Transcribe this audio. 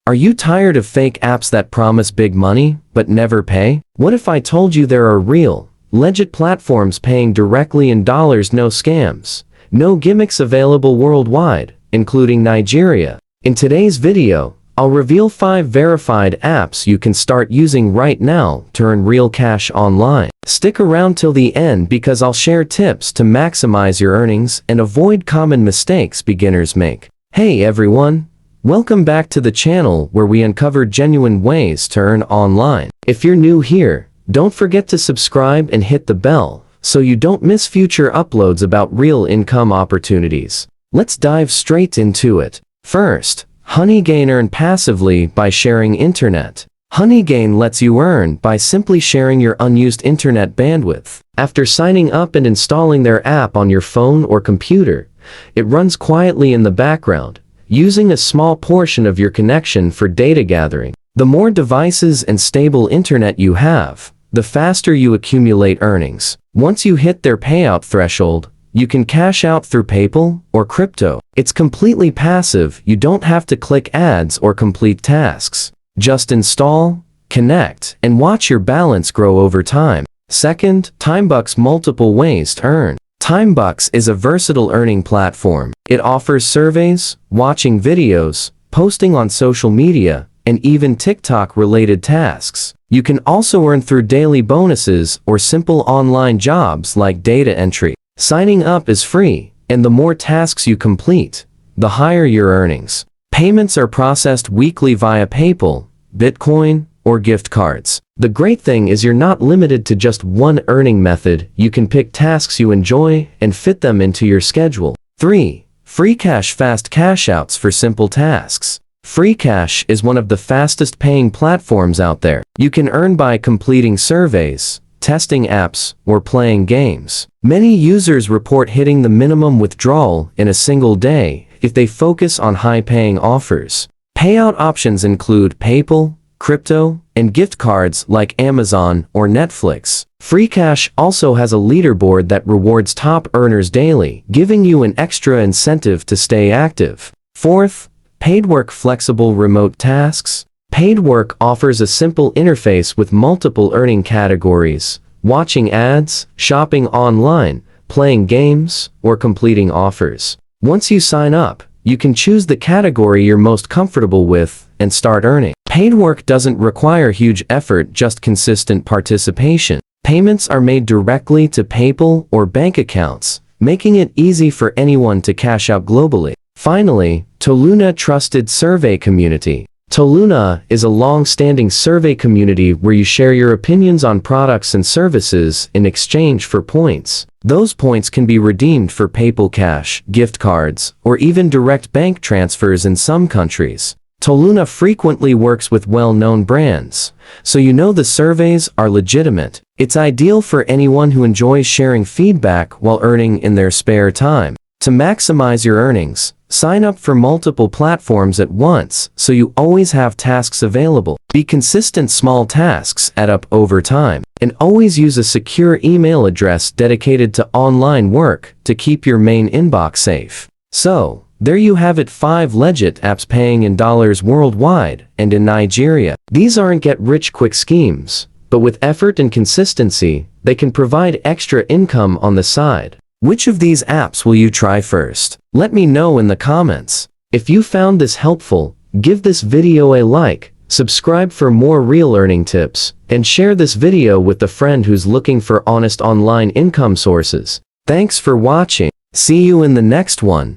Are you tired of fake apps that promise big money, but never pay? What if I told you there are real, legit platforms paying directly in dollars, no scams, no gimmicks, available worldwide, including Nigeria? In today's video, I'll reveal 5 verified apps you can start using right now to earn real cash online. Stick around till the end because I'll share tips to maximize your earnings and avoid common mistakes beginners make. Hey everyone! Welcome back to the channel where we uncover genuine ways to earn online. If you're new here, don't forget to subscribe and hit the bell so you don't miss future uploads about real income opportunities. Let's dive straight into it. First, Honeygain. Earn passively by sharing internet. Honeygain lets you earn by simply sharing your unused internet bandwidth. After signing up and installing their app on your phone or computer, it runs quietly in the background, using a small portion of your connection for data gathering. The more devices and stable internet you have, the faster you accumulate earnings. Once you hit their payout threshold, you can cash out through PayPal or crypto. It's completely passive. You don't have to click ads or complete tasks. Just install, connect, and watch your balance grow over time. Second, Timebucks. Multiple ways to earn. Timebucks is a versatile earning platform. It offers surveys, watching videos, posting on social media, and even TikTok-related tasks. You can also earn through daily bonuses or simple online jobs like data entry. Signing up is free, and the more tasks you complete, the higher your earnings. Payments are processed weekly via PayPal, Bitcoin, or gift cards. The great thing is you're not limited to just one earning method. You can pick tasks you enjoy and fit them into your schedule. 3. Freecash. Fast cash outs for simple tasks. Freecash is one of the fastest paying platforms out there. You can earn by completing surveys, testing apps, or playing games. Many users report hitting the minimum withdrawal in a single day if they focus on high-paying offers. Payout options include PayPal, crypto, and gift cards like Amazon or Netflix. Freecash also has a leaderboard that rewards top earners daily, giving you an extra incentive to stay active. Fourth, Paidwork. Flexible remote tasks. Paidwork offers a simple interface with multiple earning categories: watching ads, shopping online, playing games, or completing offers. Once you sign up, you can choose the category you're most comfortable with and start earning. Paidwork doesn't require huge effort, just consistent participation. Payments are made directly to PayPal or bank accounts, making it easy for anyone to cash out globally. Finally, Toluna. Trusted survey community. Toluna is a long-standing survey community where you share your opinions on products and services in exchange for points. Those points can be redeemed for PayPal Cash, gift cards, or even direct bank transfers in some countries. Toluna frequently works with well-known brands, so you know the surveys are legitimate. It's ideal for anyone who enjoys sharing feedback while earning in their spare time. To maximize your earnings, sign up for multiple platforms at once so you always have tasks available. Be consistent. Small tasks add up over time. And always use a secure email address dedicated to online work to keep your main inbox safe. So, there you have it, 5 legit apps paying in dollars worldwide and in Nigeria. These aren't get-rich-quick schemes, but with effort and consistency, they can provide extra income on the side. Which of these apps will you try first? Let me know in the comments. If you found this helpful, give this video a like, subscribe for more real earning tips, and share this video with a friend who's looking for honest online income sources. Thanks for watching. See you in the next one.